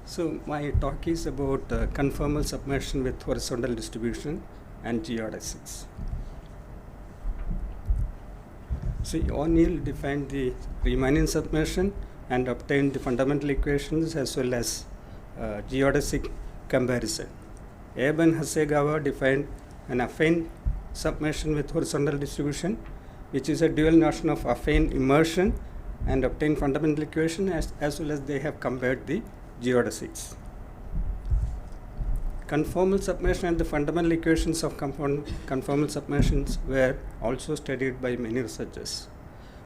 So my talk is about conformal submersion with horizontal distribution and geodesics. So O'Neill defined the Riemannian submersion and obtained the fundamental equations as well as geodesic comparison. Abe and Hasegawa defined an affine submersion with horizontal distribution, which is a dual notion of affine immersion, and obtained fundamental equation as well as they have compared the geodesics. Conformal submersion and the fundamental equations of conformal submersions were also studied by many researchers.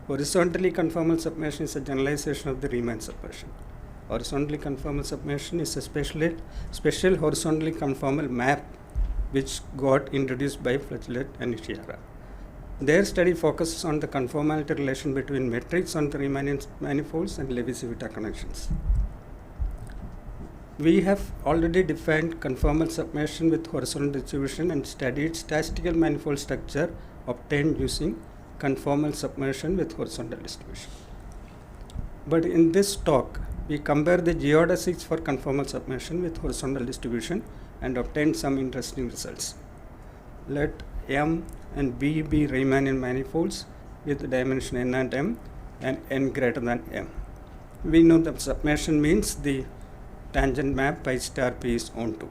Horizontally conformal submersion is a generalization of the Riemann submersion. Horizontally conformal submersion is a special horizontally conformal map which got introduced by Fletcher and Ishihara. Their study focuses on the conformality relation between metrics on the Riemannian manifolds and Levi-Civita connections. We have already defined conformal submersion with horizontal distribution and studied statistical manifold structure obtained using conformal submersion with horizontal distribution. But in this talk, we compare the geodesics for conformal submersion with horizontal distribution and obtain some interesting results. Let M and B be Riemannian manifolds with dimension n and m and n greater than m. We know that submersion means the tangent map pi star p is onto.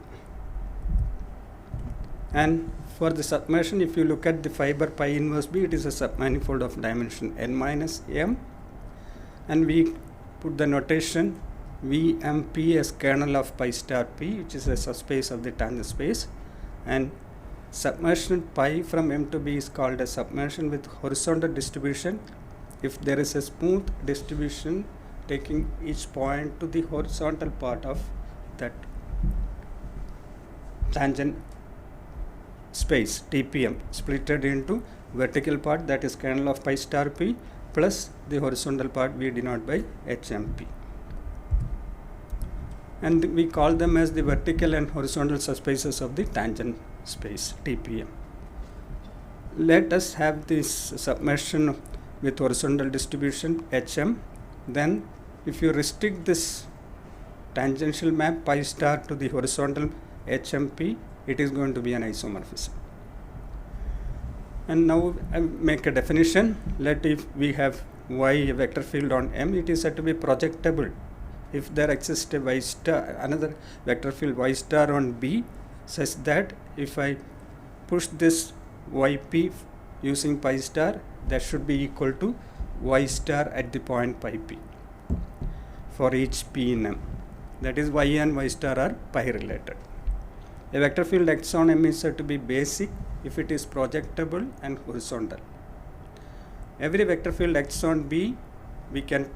And for the submersion, if you look at the fiber pi inverse b, it is a submanifold of dimension n minus m, and we put the notation VMP as kernel of pi star p, which is a subspace of the tangent space, and submersion pi from m to b is called a submersion with horizontal distribution if there is a smooth distribution taking each point to the horizontal part of that tangent space TPM, splitted into vertical part, that is kernel of pi star p, plus the horizontal part we denote by HMP. And we call them as the vertical and horizontal subspaces of the tangent space TPM. Let us have this submersion with horizontal distribution HM. Then if you restrict this tangential map pi star to the horizontal HMP, it is going to be an isomorphism. And now I make a definition. Let if we have y vector field on M, it is said to be projectable if there exists a y star, another vector field y star on B, such that if I push this yp using pi star, that should be equal to y star at the point pi p for each p in M. That is, y and y star are pi related. A vector field x on M is said to be basic if it is projectable and horizontal. Every vector field x on B we can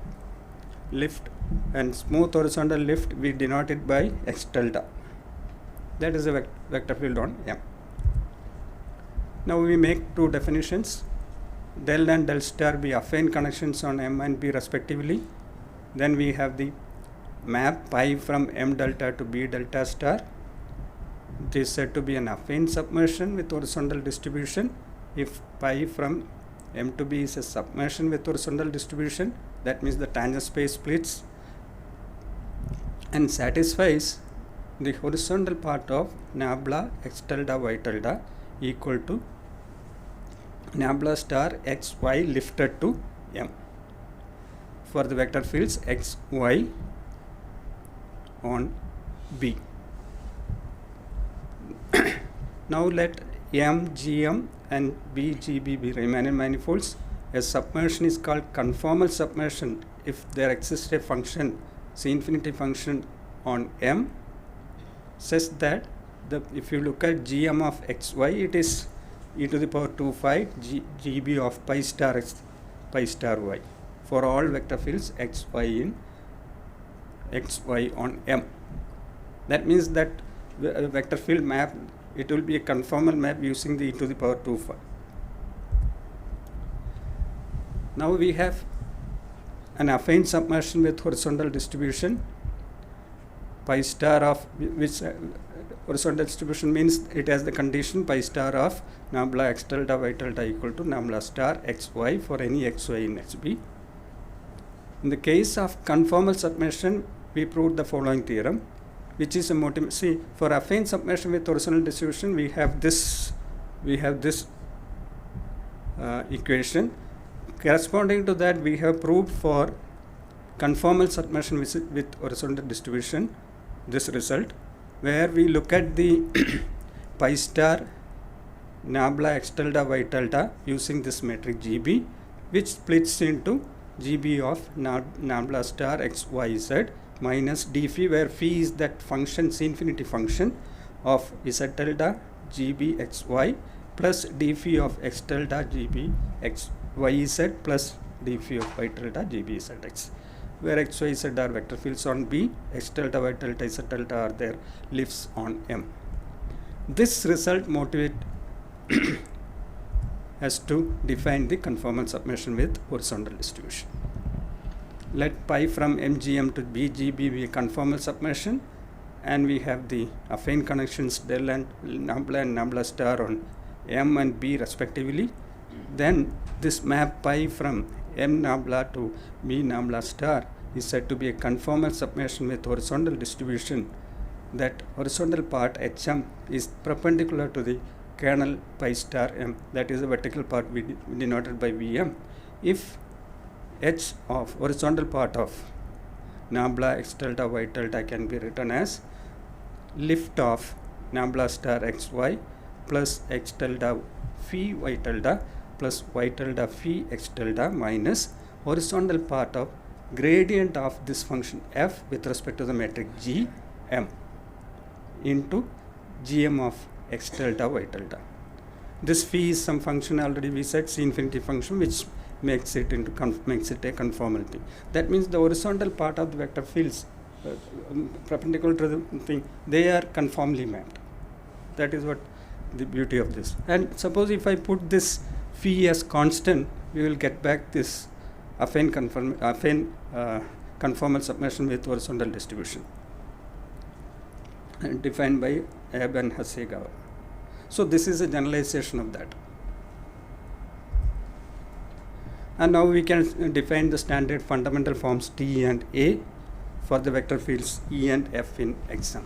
lift, and smooth horizontal lift we denote it by x tilde. That is a vector field on M. Now we make two definitions. Del and del star be affine connections on M and B respectively. Then we have the map pi from M delta to B delta star. It is said to be an affine submersion with horizontal distribution if pi from M to B is a submersion with horizontal distribution. That means the tangent space splits and satisfies the horizontal part of nabla x tilde y tilde equal to nabla star x y lifted to M for the vector fields x y on B. Now let M GM and B GB be Riemannian manifolds. A submersion is called conformal submersion if there exists a function, C infinity function on M, such that if you look at GM of xy, it is e to the power 2 phi GB of pi star x pi star y for all vector fields xy in xy on M. That means that vector field map, it will be a conformal map using the e to the power 2 phi. Now we have an affine submersion with horizontal distribution pi star of which horizontal distribution means it has the condition pi star of nabla x tilde y tilde equal to nabla star xy for any xy in xb. In the case of conformal submersion, we proved the following theorem, which is a motive. See, for affine submersion with horizontal distribution, we have this equation. Corresponding to that, we have proved for conformal submersion with horizontal distribution this result, where we look at the pi star nabla x tilde y tilde using this metric GB, which splits into GB of nabla star x y z minus d phi, where phi is that function, C infinity function of z tilde GB x y plus d phi of x tilde GB x y z plus d phi of y tilde GB z x, where x, y, z are vector fields on B, x tilde, y tilde, z tilde are their lifts on M. This result motivate us to define the conformal submersion with horizontal distribution. Let pi from MGM to BGB be a conformal submersion, and we have the affine connections del and nabla star on M and B respectively. Then this map pi from M nabla to B nabla star is said to be a conformal submersion with horizontal distribution. That horizontal part HM is perpendicular to the kernel pi star M, that is the vertical part we denoted by VM. If H of horizontal part of nabla x tilde y tilde can be written as lift of nabla star xy plus x tilde phi y tilde plus y tilde phi x tilde minus horizontal part of gradient of this function f with respect to the metric G M into Gm of x tilde y tilde. This phi is some function already we said, C infinity function, which makes it a conformal thing. That means the horizontal part of the vector fields perpendicular to the thing, they are conformally mapped. That is what the beauty of this. And suppose if I put this phi as constant, we will get back this affine conformal submersion with horizontal distribution, defined by Abbe and Hasegawa. So this is a generalization of that. And now we can define the standard fundamental forms T and A for the vector fields E and F in XM.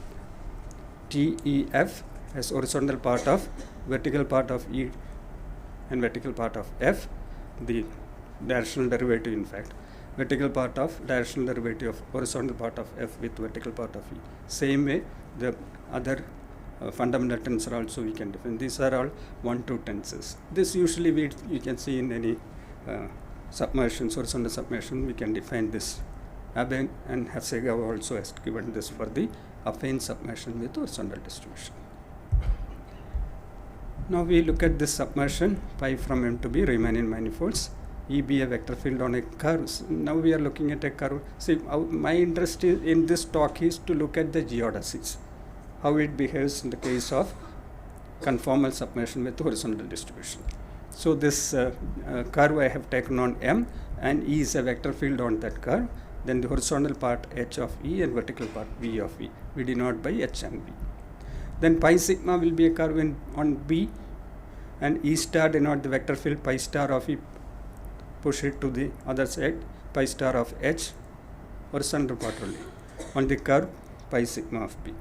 T, E, F as horizontal part of, vertical part of E and vertical part of F, the directional derivative in fact, vertical part of directional derivative of horizontal part of F with vertical part of E. Same way the other fundamental tensor also we can define. These are all 1-2 tensors. This usually you can see in any submersions, horizontal submersion, we can define this. Abbe and Hasegawa also has given this for the affine submersion with horizontal distribution. Now we look at this submersion, pi from M to B, Riemannian manifolds, E be a vector field on a curve. So now we are looking at a curve. See, my interest in this talk is to look at the geodesics, how it behaves in the case of conformal submersion with horizontal distribution. So this curve I have taken on M, and E is a vector field on that curve. Then the horizontal part H of E and vertical part V of E. We denote by H and V. Then pi sigma will be a curve on B, and E star denote the vector field pi star of E. Push it to the other side, pi star of H, horizontal part only, on the curve pi sigma of B.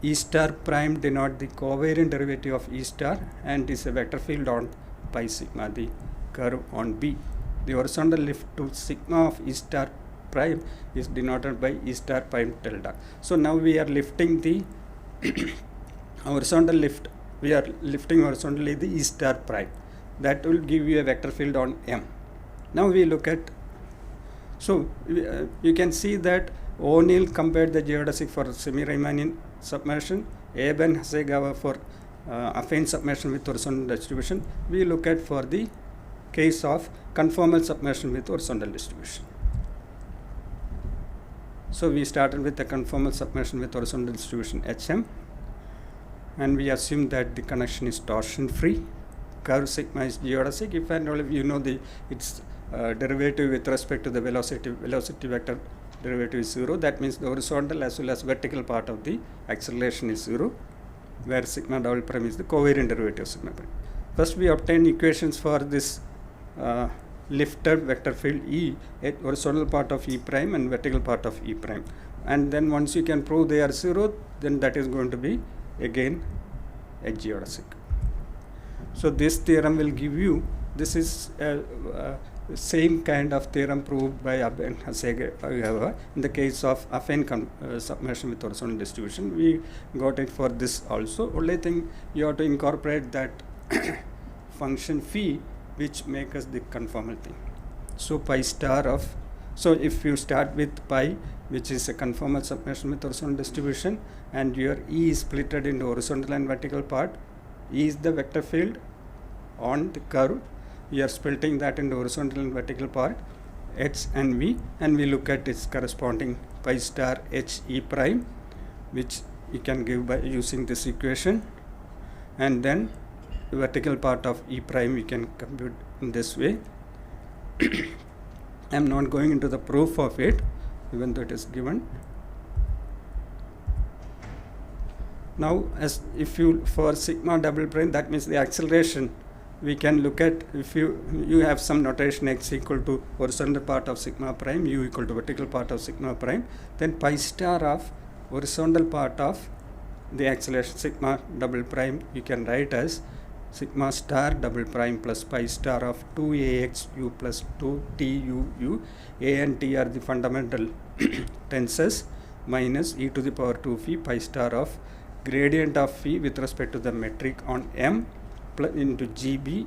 E star prime denote the covariant derivative of E star and is a vector field on pi sigma, the curve on B. The horizontal lift to sigma of E star prime is denoted by E star prime tilde. So now we are lifting the horizontal lift, we are lifting horizontally the E star prime. That will give you a vector field on M. Now we look at, so you can see that O'Neill compared the geodesic for semi-Riemannian submersion, Abbe and Hasegawa for affine submersion with horizontal distribution. We look at for the case of conformal submersion with horizontal distribution. So we started with the conformal submersion with horizontal distribution HM, and we assume that the connection is torsion free. Curve sigma is geodesic if and only you know its derivative with respect to the velocity vector derivative is 0. That means the horizontal as well as vertical part of the acceleration is 0, where sigma double prime is the covariant derivative of sigma prime. First we obtain equations for this lifted vector field E, a horizontal part of E prime and vertical part of E prime. And then once you can prove they are 0, then that is going to be again a geodesic. So this theorem will give you, this is same kind of theorem proved by Abbe and Hasegawa in the case of affine submersion with horizontal distribution. We got it for this also. Only thing you have to incorporate that function phi, which make us the conformal thing. So pi star of, so if you start with pi, which is a conformal submersion with horizontal distribution, and your E is splitted into horizontal and vertical part. E is the vector field on the curve. We are splitting that into horizontal and vertical part, H and V, and we look at its corresponding pi star H E prime, which you can give by using this equation, and then the vertical part of E prime we can compute in this way. I am not going into the proof of it, even though it is given. Now, as if you for sigma double prime, that means the acceleration, we can look at, if you have some notation x equal to horizontal part of sigma prime, u equal to vertical part of sigma prime, then pi star of horizontal part of the acceleration sigma double prime you can write as sigma star double prime plus pi star of 2ax u plus 2tu u. A and t are the fundamental tensors minus e to the power 2 phi pi star of gradient of phi with respect to the metric on m into gb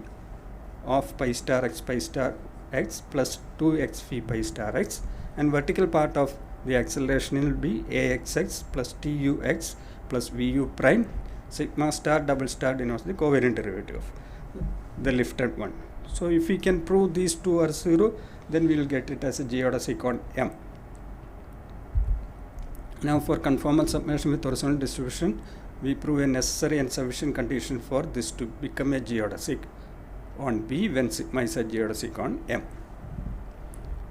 of pi star x plus 2x phi pi star x, and vertical part of the acceleration will be axx plus tux plus vu prime. Sigma star double star denotes the covariant derivative of the lifted one. So if we can prove these two are 0, then we will get it as a geodesic on M. Now for conformal submersion with horizontal distribution, we prove a necessary and sufficient condition for this to become a geodesic on B when sigma is a geodesic on M.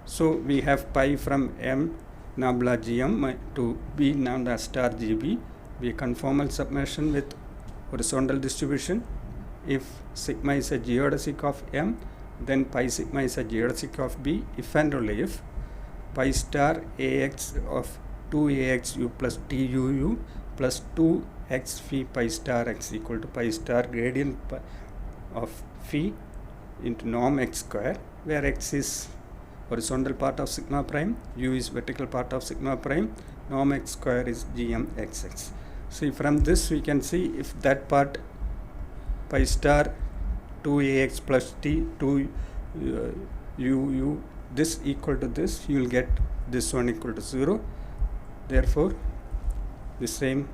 So we have pi from M nabla gm to B lambda star gb, be a conformal submersion with horizontal distribution. If sigma is a geodesic of M, then pi sigma is a geodesic of B if and only if pi star ax of 2ax u plus tuu plus 2x phi pi star x equal to pi star gradient of phi into norm x square, where x is horizontal part of sigma prime, u is vertical part of sigma prime, norm x square is gm xx. See, from this we can see if that part pi star 2ax plus t 2 u this equal to this, you will get this one equal to 0. Therefore the same,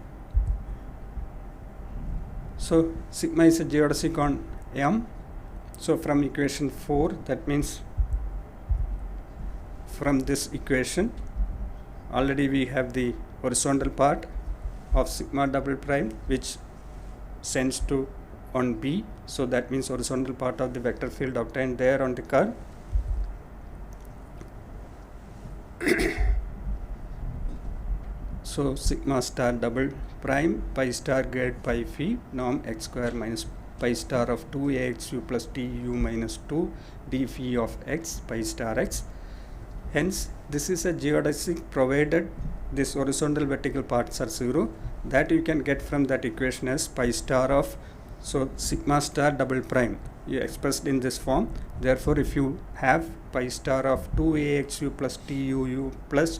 so sigma is a geodesic on M. So from equation 4, that means from this equation already we have the horizontal part of sigma double prime which sends to on B, so that means horizontal part of the vector field obtained there on the curve. So sigma star double prime pi star grade pi phi norm x square minus pi star of 2ax u plus tu minus 2 d phi of x pi star x. Hence this is a geodesic provided this horizontal vertical parts are 0. That you can get from that equation as pi star of, so sigma star double prime you expressed in this form. Therefore if you have pi star of 2ax u plus tu plus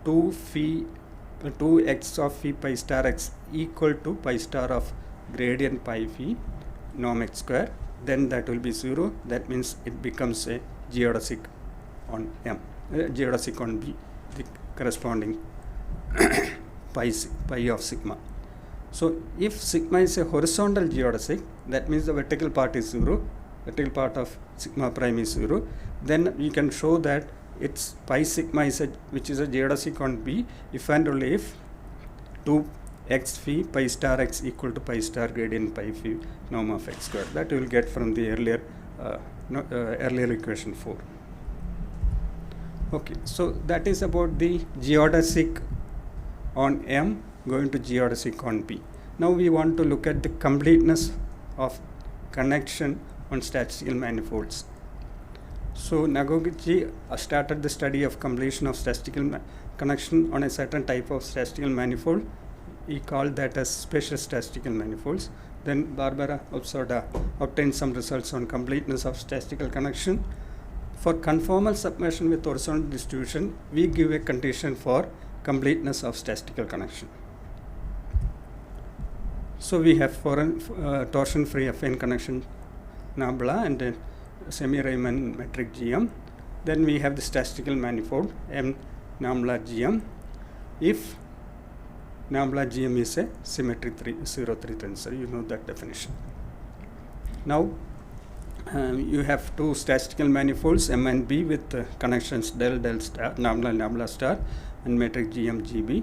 2x of phi pi star x equal to pi star of gradient pi phi norm x square, then that will be 0. That means it becomes a geodesic on M, geodesic on B, the corresponding pi of sigma. So if sigma is a horizontal geodesic, that means the vertical part is 0, vertical part of sigma prime is 0, then you can show that its pi sigma is a, which is a geodesic on B if and only if 2x phi pi star x equal to pi star gradient pi phi norm of x square. That you will get from the earlier earlier equation 4. Okay, so that is about the geodesic on M going to geodesic on B. Now we want to look at the completeness of connection on statistical manifolds. So Nagoguchi started the study of completion of statistical connection on a certain type of statistical manifold. He called that as special statistical manifolds. Then Barbara Obsoda obtained some results on completeness of statistical connection. For conformal submersion with horizontal distribution, we give a condition for completeness of statistical connection. So we have torsion-free affine connection nabla and semi-Riemann metric GM. Then we have the statistical manifold M nabla GM if nabla GM is a symmetric 0-3 tensor. You know that definition. Now you have two statistical manifolds M and B with connections del star, nabla star, and metric GM GB.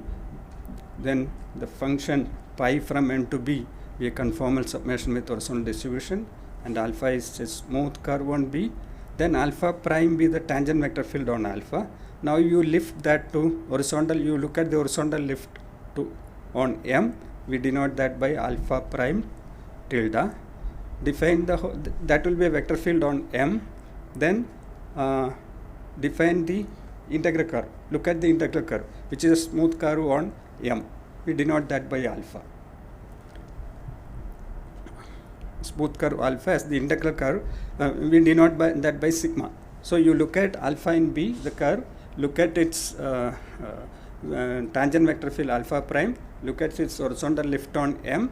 Then the function pi from M to B be a conformal submersion with horizontal distribution, and alpha is a smooth curve on B. Then alpha prime be the tangent vector field on alpha. Now you lift that to horizontal. You look at the horizontal lift to on M. We denote that by alpha prime tilde. Define that will be a vector field on M. Then define the integral curve. Look at the integral curve, which is a smooth curve on M. We denote that by alpha. Smooth curve alpha as the integral curve. We denote that by sigma. So you look at alpha in B, the curve. Look at its tangent vector field alpha prime. Look at its horizontal lift on M.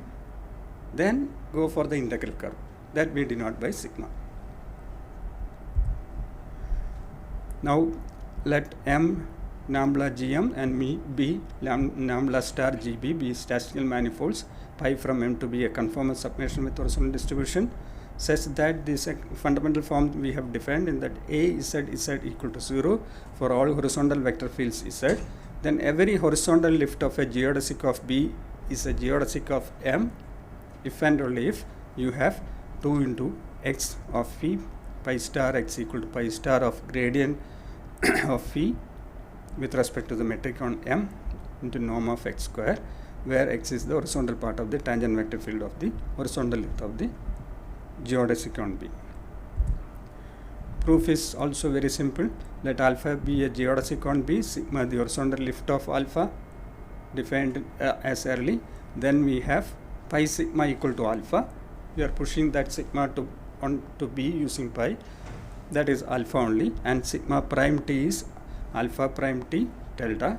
Then go for the integral curve. That we denote by sigma. Now let M nabla GM and B nabla star GB be statistical manifolds. Pi from M to be a conformal submersion with horizontal distribution, such that this fundamental form we have defined in that A Z equal to 0 for all horizontal vector fields Z. Then every horizontal lift of a geodesic of B is a geodesic of M if and only if you have 2 into x of phi pi star x equal to pi star of gradient of phi with respect to the metric on M into norm of x square, where x is the horizontal part of the tangent vector field of the horizontal lift of the geodesic on B. Proof is also very simple. Let alpha be a geodesic on B, sigma the horizontal lift of alpha defined as early. Then we have pi sigma equal to alpha. We are pushing that sigma to B using pi. That is alpha only, and sigma prime t is alpha prime t delta.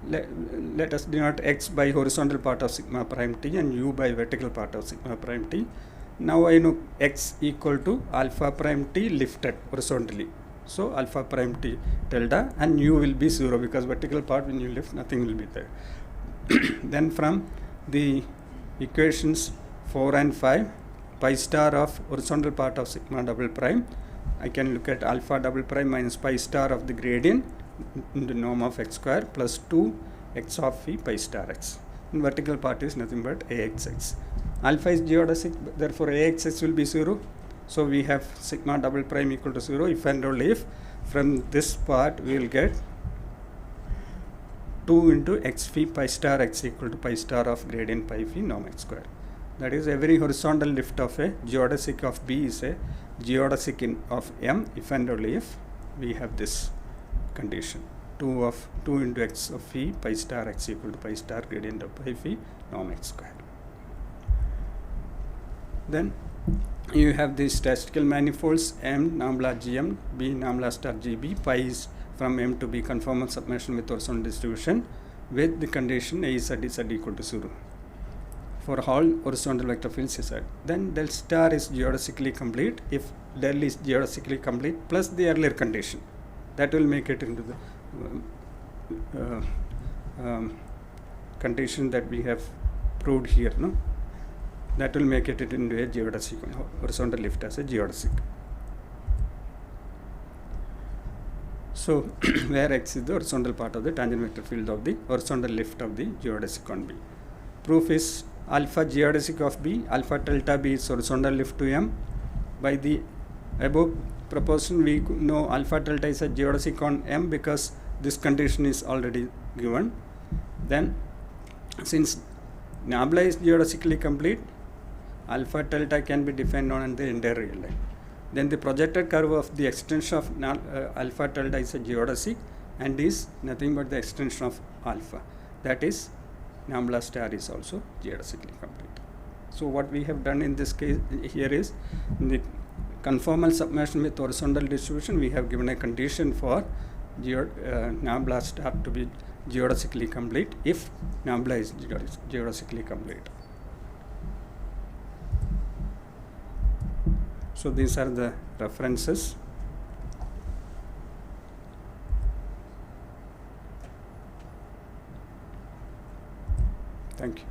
Let us denote x by horizontal part of sigma prime t and u by vertical part of sigma prime t. Now I know x equal to alpha prime t lifted horizontally. So alpha prime t delta, and u will be 0 because vertical part when you lift nothing will be there. Then from the equations 4 and 5, pi star of horizontal part of sigma double prime, I can look at alpha double prime minus pi star of the gradient in the norm of x square plus 2 x of phi pi star x. And vertical part is nothing but axx. Alpha is geodesic, therefore axx will be 0. So we have sigma double prime equal to 0 if and only if from this part we will get 2 into x phi pi star x equal to pi star of gradient pi phi norm x square. That is, every horizontal lift of a geodesic of B is a geodesic of M if and only if we have this condition 2 into x of phi pi star x equal to pi star gradient of pi phi norm x square. Then you have these statistical manifolds M nabla GM, B nabla star GB. Pi is from M to B conformal submersion with horizontal distribution with the condition A Z equal to 0 for all horizontal vector fields Z. Then del star is geodesically complete if del is geodesically complete plus the earlier condition. That will make it into the condition that we have proved here. No, that will make it into a geodesic, horizontal lift as a geodesic. So where x is the horizontal part of the tangent vector field of the horizontal lift of the geodesic on B. Proof is alpha geodesic of B, alpha delta B is horizontal lift to M. By the above proposition we know alpha delta is a geodesic on M because this condition is already given. Then since nabla is geodesically complete, alpha delta can be defined on the entire real line. Then the projected curve of the extension of alpha tilde is a geodesic and is nothing but the extension of alpha. That is, Nambla star is also geodesically complete. So what we have done in this case here is, in the conformal submersion with horizontal distribution, we have given a condition for Nambla star to be geodesically complete if Nambla is geodesically complete. So these are the references. Thank you.